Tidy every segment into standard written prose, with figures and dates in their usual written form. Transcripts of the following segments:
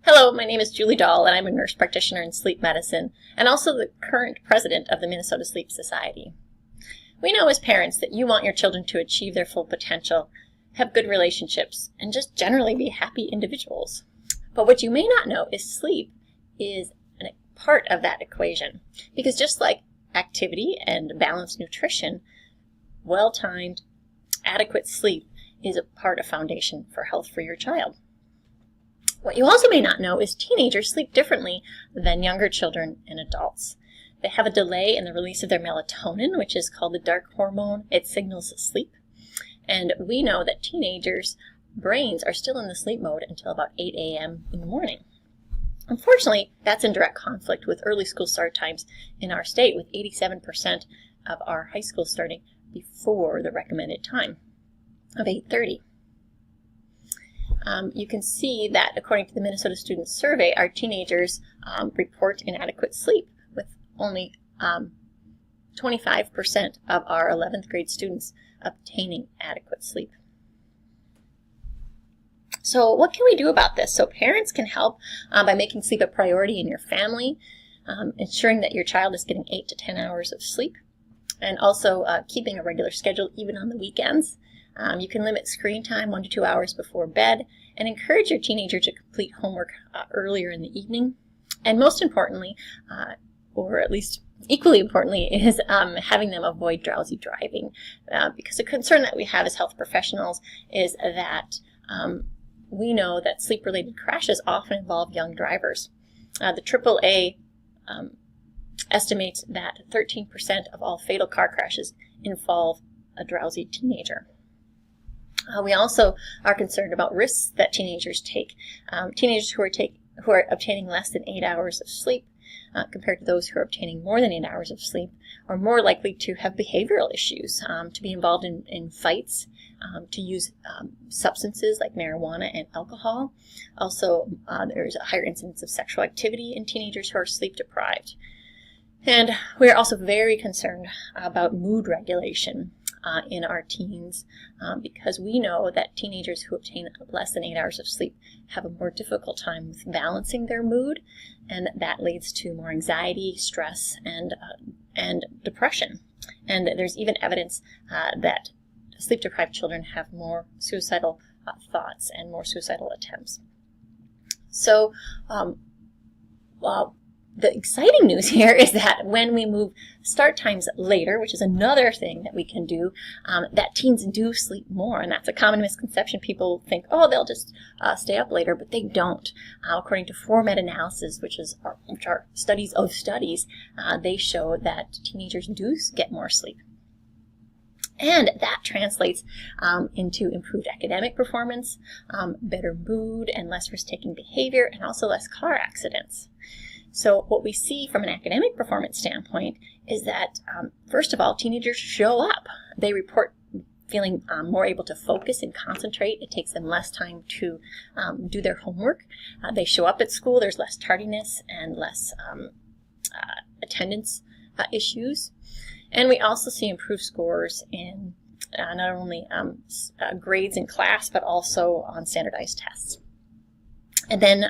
Hello, my name is Julie Dahl, and I'm a nurse practitioner in sleep medicine, and also the current president of the Minnesota Sleep Society. We know as parents that you want your children to achieve their full potential, have good relationships, and just generally be happy individuals. But what you may not know is sleep is a part of that equation, because just like activity and balanced nutrition, well-timed, adequate sleep is a part of foundation for health for your child. What you also may not know is teenagers sleep differently than younger children and adults. They have a delay in the release of their melatonin, which is called the dark hormone. It signals sleep. And we know that teenagers' brains are still in the sleep mode until about 8 a.m. in the morning. Unfortunately, that's in direct conflict with early school start times in our state, with 87% of our high school starting before the recommended time of 8:30. You can see that according to the Minnesota Student Survey, our teenagers report inadequate sleep, with only 25% of our 11th grade students obtaining adequate sleep. So what can we do about this? So parents can help by making sleep a priority in your family, ensuring that your child is getting 8 to 10 hours of sleep, and also keeping a regular schedule even on the weekends. You can limit screen time 1 to 2 hours before bed and encourage your teenager to complete homework earlier in the evening. And most importantly, or at least equally importantly, is having them avoid drowsy driving. Because a concern that we have as health professionals is that we know that sleep-related crashes often involve young drivers. The AAA estimates that 13% of all fatal car crashes involve a drowsy teenager. We also are concerned about risks that teenagers take. Teenagers who are obtaining less than 8 hours of sleep compared to those who are obtaining more than 8 hours of sleep are more likely to have behavioral issues, to be involved in fights, to use substances like marijuana and alcohol. Also, there's a higher incidence of sexual activity in teenagers who are sleep deprived. And we're also very concerned about mood regulation in our teens, because we know that teenagers who obtain less than 8 hours of sleep have a more difficult time with balancing their mood, and that leads to more anxiety, stress, and depression. And there's even evidence that sleep-deprived children have more suicidal thoughts and more suicidal attempts. So, the exciting news here is that when we move start times later, which is another thing that we can do, that teens do sleep more. And that's a common misconception. People think, oh, they'll just stay up later, but they don't. According to 4 meta-analyses, which are studies of studies, they show that teenagers do get more sleep. And that translates into improved academic performance, better mood, and less risk-taking behavior, and also less car accidents. So what we see from an academic performance standpoint is that, first of all, teenagers show up. They report feeling more able to focus and concentrate. It takes them less time to do their homework. They show up at school. There's less tardiness and less attendance issues. And we also see improved scores in not only grades in class, but also on standardized tests. And then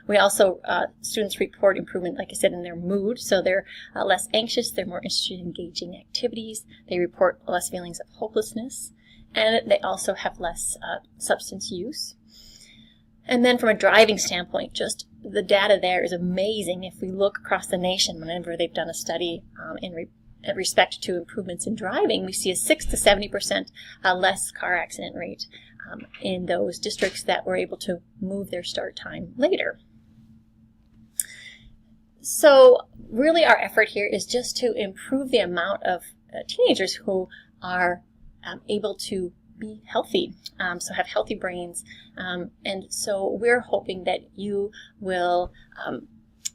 we also, students report improvement, like I said, in their mood. So they're less anxious, they're more interested in engaging activities, they report less feelings of hopelessness, and they also have less substance use. And then from a driving standpoint, just the data there is amazing. If we look across the nation, whenever they've done a study in respect to improvements in driving, we see a 6 to 70% less car accident rate in those districts that were able to move their start time later. So really our effort here is just to improve the amount of teenagers who are able to be healthy, so have healthy brains. And so we're hoping that you will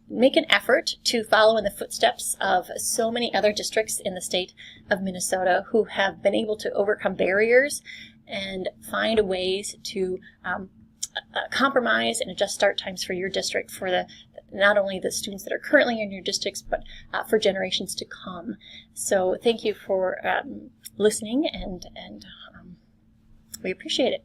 make an effort to follow in the footsteps of so many other districts in the state of Minnesota who have been able to overcome barriers and find ways to compromise and adjust start times for your district, for not only the students that are currently in your districts, but for generations to come. So thank you for listening, and we appreciate it.